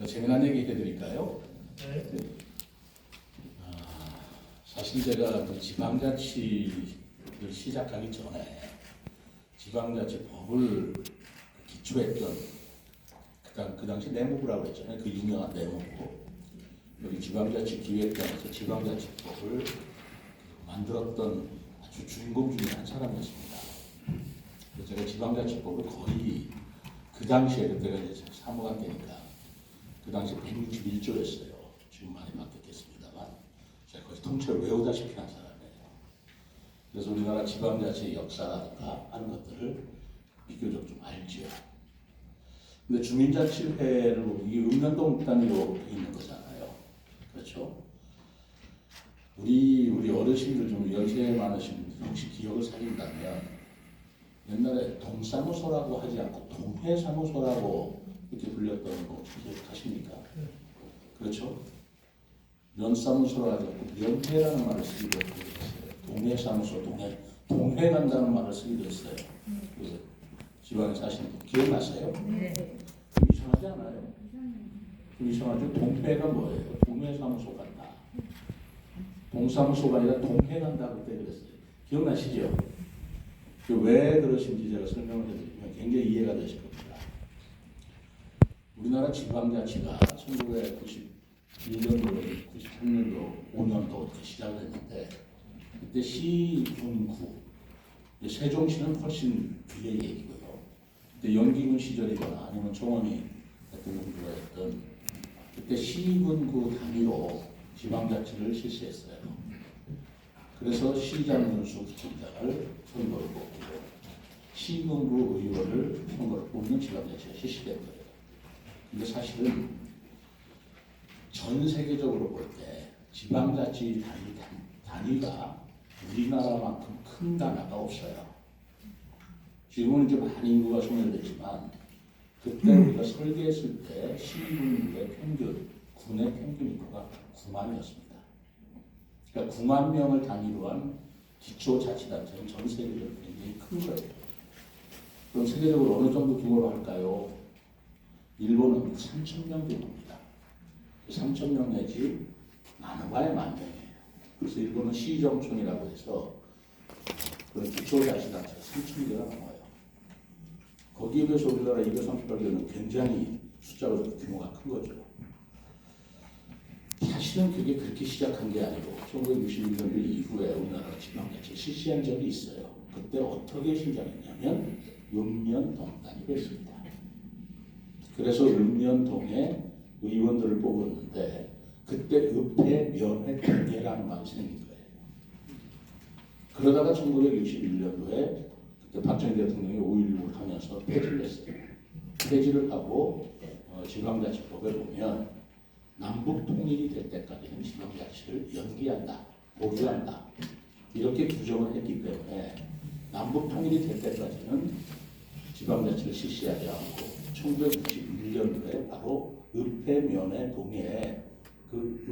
제가 재미난 얘기 해드릴까요? 네. 사실 제가 그 지방자치를 시작하기 전에 지방자치법을 기초했던 그 당시 내무부라고 했잖아요. 그 유명한 내무부. 여기 지방자치 기획단에서 지방자치법을 만들었던 아주 주인공 중에 한 사람이었습니다. 그래서 제가 지방자치법을 거의 그 당시에 그때가 이제 사무관 때니까 그 당시 161조였어요. 지금 많이 바뀌었겠습니다만 제가 거의 통째로 외우다시피 한 사람이에요. 그래서 우리나라 지방자치의 역사라든가 하는 것들을 비교적 좀 알죠. 근데 주민자치회를 보면 이게 읍면동 단위로 돼 있는 거잖아요. 그렇죠? 우리 어르신들 좀 연세 많으신 분들 혹시 기억을 살린다면 옛날에 동사무소라고 하지 않고 동회사무소라고 이렇게 불렸던 거 혹시 기억하십니까? 그렇죠? 면사무소라고 하지 않고 면회라는 말을 쓰기도 했어요. 동회사무소, 동회 간다는 말을 쓰기도 했어요. 그래서 지방에 사시는 분 기억나세요? 네. 좀 이상하지 않아요? 좀 이상하죠? 동회가 뭐예요? 동회사무소 간다. 동사무소가 아니라 동회 간다 그때 그랬어요. 기억나시죠? 왜 그러신지 제가 설명을 해드리면 굉장히 이해가 되실 겁니다. 우리나라 지방자치가 1991년도, 93년도, 5년도 이렇게 시작을 했는데 그때 시군구, 세종시는 훨씬 뒤의 얘기고요. 그때 연기군 시절이거나 아니면 총원이 대통령부가 했던 그때 시군구 단위로 지방자치를 실시했어요. 그래서 시장 군수 부총장을 선거를 뽑고 시군구 의원을 선거를 뽑는 지방자치가 실시된 거예요. 근데 사실은 전 세계적으로 볼 때 지방자치 단위가 우리나라만큼 큰 나라가 없어요. 지금은 이제 많이 인구가 소멸됐지만 그때 우리가 설계했을 때 시군구의 평균, 군의 평균 인구가 9만이었습니다. 그러니까 9만 명을 단위로 한 기초자치단체는 전 세계적으로 굉장히 큰 거예요. 그럼 세계적으로 어느 정도 규모로 할까요? 일본은 3,000명 규모입니다. 3,000명 내지 많아봐야 10,000명이에요. 그래서 일본은 시정촌이라고 해서 그런 기초자치단체가 3,000개가 넘어요. 거기에 비해서 우리나라 238개는 굉장히 숫자가 규모가 큰 거죠. 사실은 그게 그렇게 시작한 게 아니고 1961년 이후에 우리나라 지방자치 실시한 적이 있어요. 그때 어떻게 시작했냐면 읍면동단이 됐습니다. 그래서 읍면동에 의원들을 뽑았는데 그때 읍회, 면회, 동회라는 말이 생긴 거예요. 그러다가 1961년도에 그때 박정희 대통령이 5.16을 하면서 폐지를 했어요. 폐지를 하고 지방자치법에 보면 남북 통일이 될 때까지는 지방자치를 연기한다, 보류한다 이렇게 규정을 했기 때문에 남북 통일이 될 때까지는 지방자치를 실시하지 않고 1961년도에 바로 읍회, 면회, 동해에 그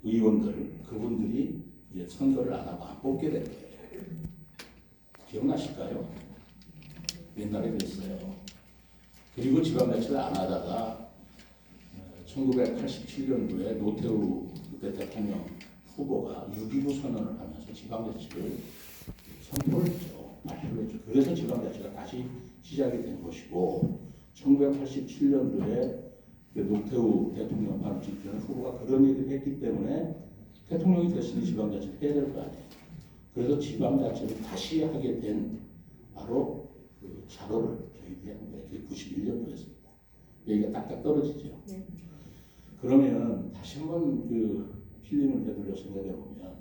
의원들 그분들이 이제 선거를 안 하고 안 뽑게 된 거예요. 기억나실까요? 옛날에 그랬어요. 그리고 지방자치를 안 하다가 1987년도에 노태우 그때 대통령 후보가 6.29 선언을 하면서 지방자치를 선포를 했죠. 발표를 했죠. 그래서 지방자치가 다시 시작이 된 것이고 1987년도에 노태우 대통령 바로 직전에 후보가 그런 얘기를 했기 때문에 대통령이 됐으니 지방자치를 해야 될 거 아니에요. 그래서 지방자치를 다시 하게 된 바로 그 자료를 저희들이 한 거예요. 그게 91년도였습니다. 여기가 딱딱 떨어지죠. 네. 그러면 다시 한번 그 필름을 되돌려 생각해 보면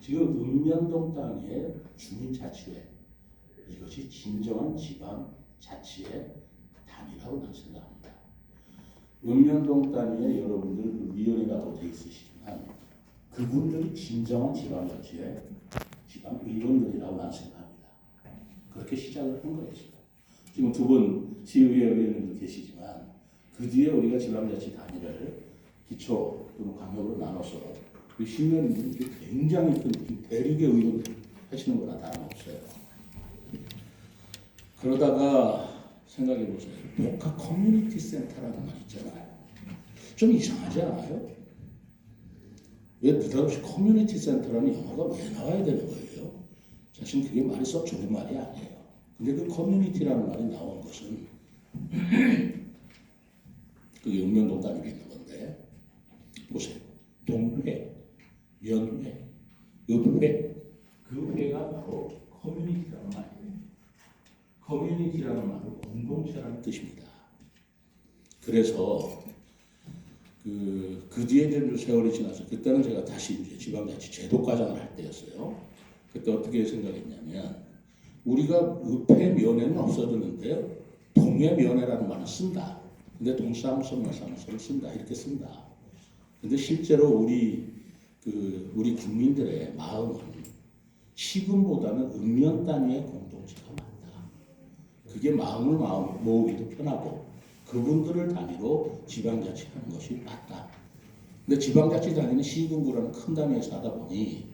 지금 읍면동 땅의 주민자치회 이것이 진정한 지방자치의 단위라고 저는 생각합니다. 읍면동 단위에 여러분들 그 위원회라고 되어 있으시지만 그분들이 진정한 지방자치의 지방의원들이라고 나는 생각합니다. 그렇게 시작을 한 거예요. 지금 두 분 시의회 의원님도 계시지만 그 뒤에 우리가 지방자치 단위를 기초 또는 광역으로 나눠서 그 시민들이 굉장히 큰 대륙의 의원들 하시는 거나 다름없어요. 그러다가 생각해 보세요. 복합 커뮤니티 센터라는 말 있잖아요. 좀 이상하지 않아요? 왜 느닷없이 커뮤니티 센터라는 영어가 왜 나와야 되는 거예요? 사실 그게 말이 썩 좋은 말이 아니에요. 근데 그 커뮤니티라는 말이 나온 것은 그게 읍면동 단위로 있는 건데 보세요. 동회, 연회, 읍회 그 회가 바로 커뮤니티라는 말이에요. 커뮤니티라는 말은 공동체라는 뜻입니다. 그래서 그 뒤에 이제 세월이 지나서 그때는 제가 다시 이제 지방자치 제도과장을 할 때였어요. 그때 어떻게 생각했냐면 우리가 읍회면회는 없어졌는데요. 동회면회라는 말을 쓴다. 근데 동사무소 명사무소를 쓴다. 이렇게 쓴다. 근데 실제로 우리 국민들의 마음은 시군보다는 읍면 단위의 공동체가 많다. 그게 마음을 모으기도 편하고 그분들을 단위로 지방자치하는 것이 맞다. 근데 지방자치 단위는 시군구라는 큰 단위에서 하다 보니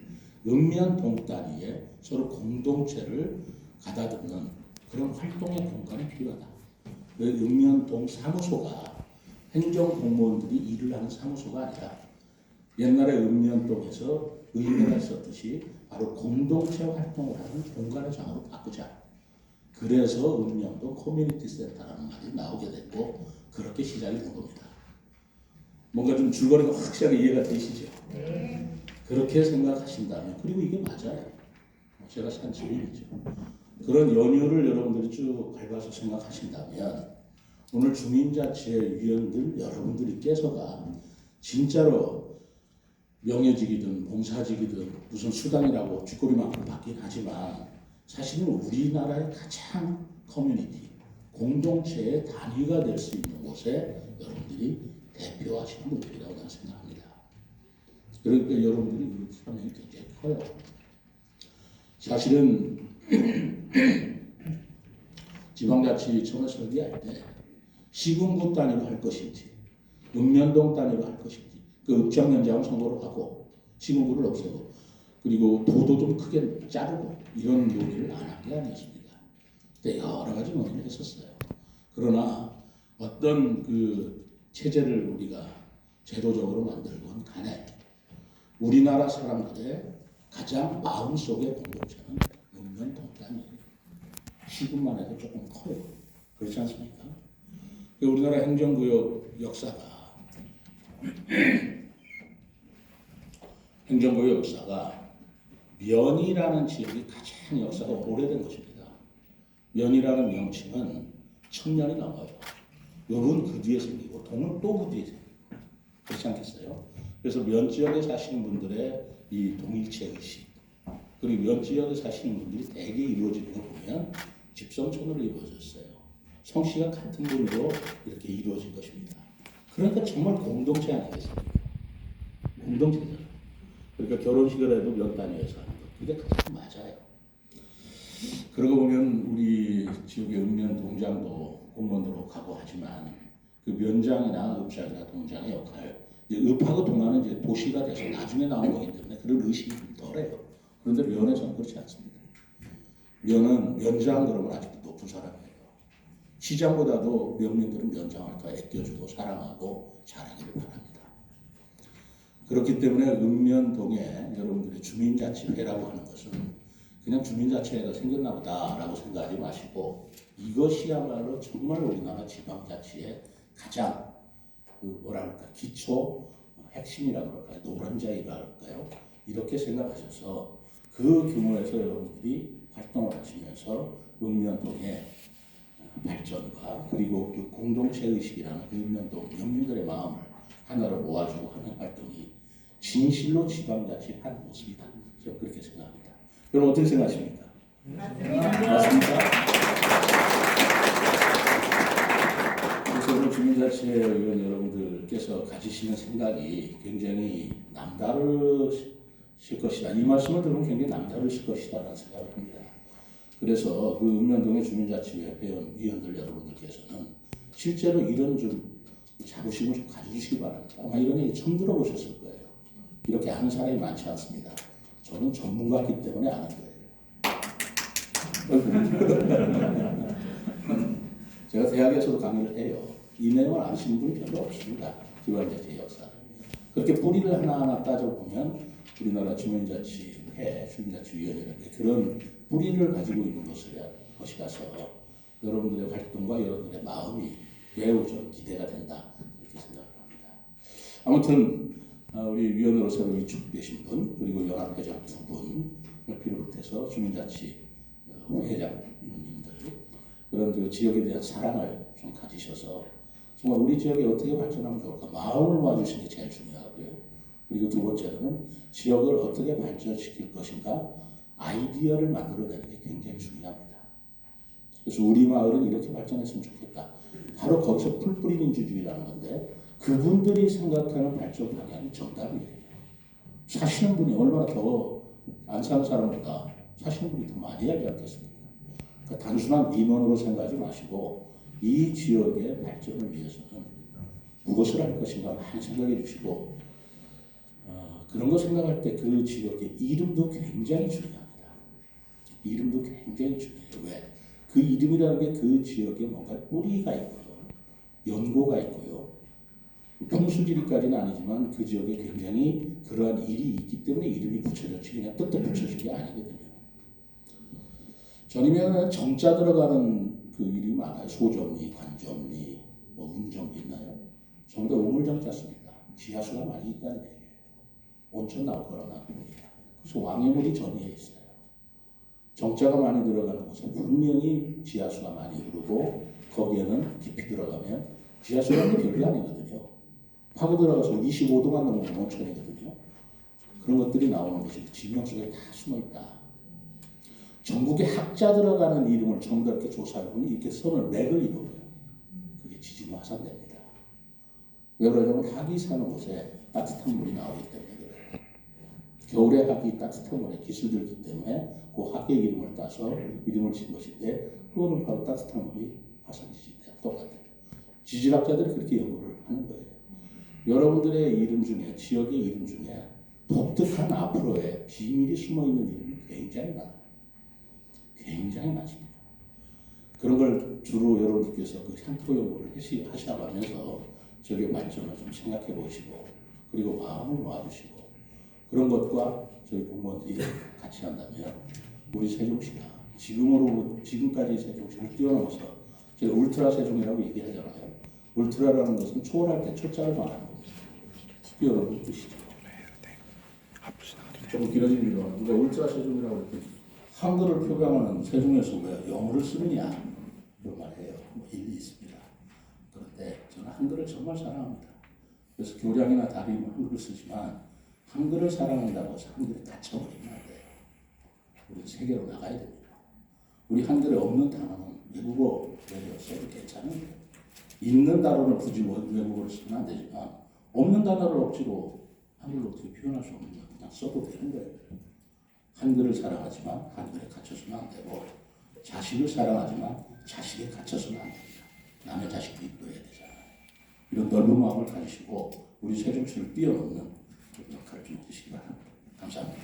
읍면 동 단위에 서로 공동체를 가다듬는 그런 활동의 공간이 필요하다. 읍면 동 사무소가 행정공무원들이 일을 하는 사무소가 아니라 옛날에 읍면동에서 의회가 있었듯이 바로 공동체 활동을 하는 공간의 장으로 바꾸자. 그래서 읍면동 커뮤니티 센터라는 말이 나오게 됐고 그렇게 시작이 된 겁니다. 뭔가 좀 줄거리가 확실하게 이해가 되시죠? 네. 그렇게 생각하신다면 그리고 이게 맞아요. 제가 산 증인이죠. 그런 연유를 여러분들이 쭉 밟아서 생각하신다면 오늘 주민자치위원들 여러분들이 깨서가 진짜로 명예직이든 봉사직이든 무슨 수당이라고 쥐꼬리만큼 받긴 하지만 사실은 우리나라의 가장 커뮤니티, 공동체의 단위가 될 수 있는 곳에 여러분들이 대표하시는 분들이라고 저는 생각합니다. 그러니까 여러분들이 사명이 굉장히 커요. 사실은 지방자치 처음에 설계할 때 시군구 단위로 할 것인지 읍면동 단위로 할 것인지 그 읍장면장을 선거로 하고 시군구를 없애고 그리고 도도 좀 크게 자르고 이런 논의를 안 한 게 아니었습니다. 그때 여러 가지 논의를 했었어요. 그러나 어떤 그 체제를 우리가 제도적으로 만들건 간에 우리나라 사람들의 가장 마음속의 공동체는 읍면 동단이에요. 시군만 해도 조금 커요. 그렇지 않습니까? 우리나라 행정구역 역사가 면이라는 지역이 가장 역사가 오래된 것입니다. 면이라는 명칭은 1000년이 넘어요. 읍은 그 뒤에 생기고 동은 또 그 뒤에 생기고 그렇지 않겠어요? 그래서 면 지역에 사시는 분들의 이 동일체 의식 그리고 면 지역에 사시는 분들이 대개 이루어지는 거 보면 집성촌으로 이루어졌어요. 성씨가 같은 분으로 이렇게 이루어진 것입니다. 그러니까 정말 공동체 아니겠습니까? 공동체잖아요. 그러니까 결혼식을 해도 몇 단위에서 하는 것. 그게 가장 맞아요. 그러고 보면 우리 지역의 읍면 동장도 공무원으로 가고 하지만 그 면장이나 읍장이나 동장의 역할, 읍하고 동화는 이제 도시가 돼서 나중에 나온 거기 때문에 그런 의식이 좀 덜해요. 그런데 면에서는 그렇지 않습니다. 면은 면장 그러면 아직도 높은 사람이에요. 시장보다도 면민들은 면장을 더 아껴주고 사랑하고 잘하기를 바랍니다. 그렇기 때문에 읍면동에 여러분들의 주민자치회라고 하는 것은 그냥 주민자치회가 생겼나 보다라고 생각하지 마시고 이것이야말로 정말 우리나라 지방자치의 가장 기초 핵심이라고 할까요? 노른자이라 할까요? 이렇게 생각하셔서 그 규모에서 여러분들이 활동을 하시면서 읍면동의 발전과 그리고 그 공동체 의식이라는 그 읍면동 영민들의 마음을 하나로 모아주고 하는 활동이 진실로 지방자치 한 모습이다. 저는 그렇게 생각합니다. 여러분 어떻게 생각하십니까? 맞습니까? 그래서 오늘 주민자치회 의원 여러분들께서 가지시는 생각이 굉장히 남다르실 것이다. 이 말씀을 들으면 굉장히 남다르실 것이다라는 생각을 합니다. 그래서 그 읍면동의 주민자치회 위원들 여러분들께서는 실제로 이런 좀 자부심을 좀 가지시기 바랍니다. 아마 이런 얘기 처음 들어보셨을 거예요. 이렇게 아는 사람이 많지 않습니다. 저는 전문가이기 때문에 아는 거예요. 제가 대학에서도 강의를 해요. 이 내용을 아시는 분이 별로 없습니다. 지방자치 역사. 그렇게 뿌리를 하나하나 따져보면 우리나라 주민자치회, 주민자치위원회라는 그런 뿌리를 가지고 있는 것이라서 여러분들의 활동과 여러분들의 마음이 매우 좀 기대가 된다. 그렇게 생각을 합니다. 아무튼 우리 위원으로 새로 위촉되신 분, 그리고 연합회장 2분을 비롯해서 주민자치 회장님들, 그런 그 지역에 대한 사랑을 좀 가지셔서 정말 우리 지역이 어떻게 발전하면 좋을까 마음을 모아주시는 게 제일 중요하고요. 그리고 두 번째로는 지역을 어떻게 발전시킬 것인가 아이디어를 만들어내는 게 굉장히 중요합니다. 그래서 우리 마을은 이렇게 발전했으면 좋겠다. 바로 거기서 풀뿌리 민주주의라는 건데 그분들이 생각하는 발전 방향이 정답이에요. 사시는 분이 얼마나 더 안 사는 사람보다 사시는 분이 더 많이 알지 않겠습니까? 그러니까 단순한 민원으로 생각하지 마시고 이 지역의 발전을 위해서는 무엇을 할 것인가 많이 생각해 주시고 그런 거 생각할 때 그 지역의 이름도 굉장히 중요합니다. 이름도 굉장히 중요해요. 왜? 그 이름이라는 게 그 지역에 뭔가 뿌리가 있고요. 연고가 있고요. 풍수지리까지는 아니지만 그 지역에 굉장히 그러한 일이 있기 때문에 이름이 붙여졌지 그냥 뜻도 붙여진 게 아니거든요. 전이면 정자 들어가는 그 일이 많아요. 소정리, 관정리, 뭐 운정리 있나요? 전부 다 우물정자 씁니다. 지하수가 많이 있다는 얘기예요. 온천 나올 거라 나옵니다. 그래서 왕해물이 전이에 있어요. 정자가 많이 들어가는 곳은 분명히 지하수가 많이 흐르고 거기에는 깊이 들어가면 지하수라는 게 별게 아니거든요. 파고 들어가서 25도만 넘으면 온천이거든요. 그런 것들이 나오는 것이 지명 속에 다 숨어있다. 전국에 학자 들어가는 이름을 전부 다 이렇게 조사해보니 이렇게 선을 맥을 이루어요. 그게 지진 화산됩니다. 왜 그러냐면 학이 사는 곳에 따뜻한 물이 나오기 때문에 그래요. 겨울에 학이 따뜻한 물에 기술들기 때문에 그 학의 이름을 따서 이름을 진 것인데 그거는 바로 따뜻한 물이 화산 지진이랑 똑같아요. 지질학자들이 그렇게 연구를 하는 거예요. 여러분들의 이름 중에 지역의 이름 중에 독특한 앞으로의 비밀이 숨어있는 이름이 굉장히 많아요. 굉장히 많습니다. 그런 걸 주로 여러분들께서 그 향토 연구를 하셔가면서 저기 발전을 좀 생각해 보시고 그리고 마음을 모아주시고 그런 것과 저희 공무원들이 같이 한다면 우리 세종시가 지금까지 세종시를 뛰어넘어서 제가 울트라 세종이라고 얘기하잖아요. 울트라라는 것은 초월할 때 초자를 말하는 겁니다. 뛰어넘는 뜻이죠. 좀 길어진 이유는 누가 울트라 세종이라고 했더니 한글을 표방하는 세종에서 왜 영어를 쓰느냐 이런 말해요. 뭐 일리 있습니다. 그런데 저는 한글을 정말 사랑합니다. 그래서 교장이나 담임은 한글을 쓰지만 한글을 사랑한다고 해서 한글이 닫혀버리면 안 돼요. 우리 세계로 나가야 됩니다. 우리 한글에 없는 단어는 외국어 외래어 써도 괜찮은데 있는 단어를 굳이 외국어로 쓰면 안 되지만 없는 단어를 억지로 한글로 어떻게 표현할 수 없는 거 그냥 써도 되는 거예요. 한글을 사랑하지만 한글에 갇혀서는 안 되고 자식을 사랑하지만 자식에 갇혀서는 안 됩니다. 남의 자식도 이뻐해야 되잖아요. 이런 넓은 마음을 가지시고 우리 세종시를 뛰어넘는 역할을 좀 해주시기 바랍니다. 감사합니다.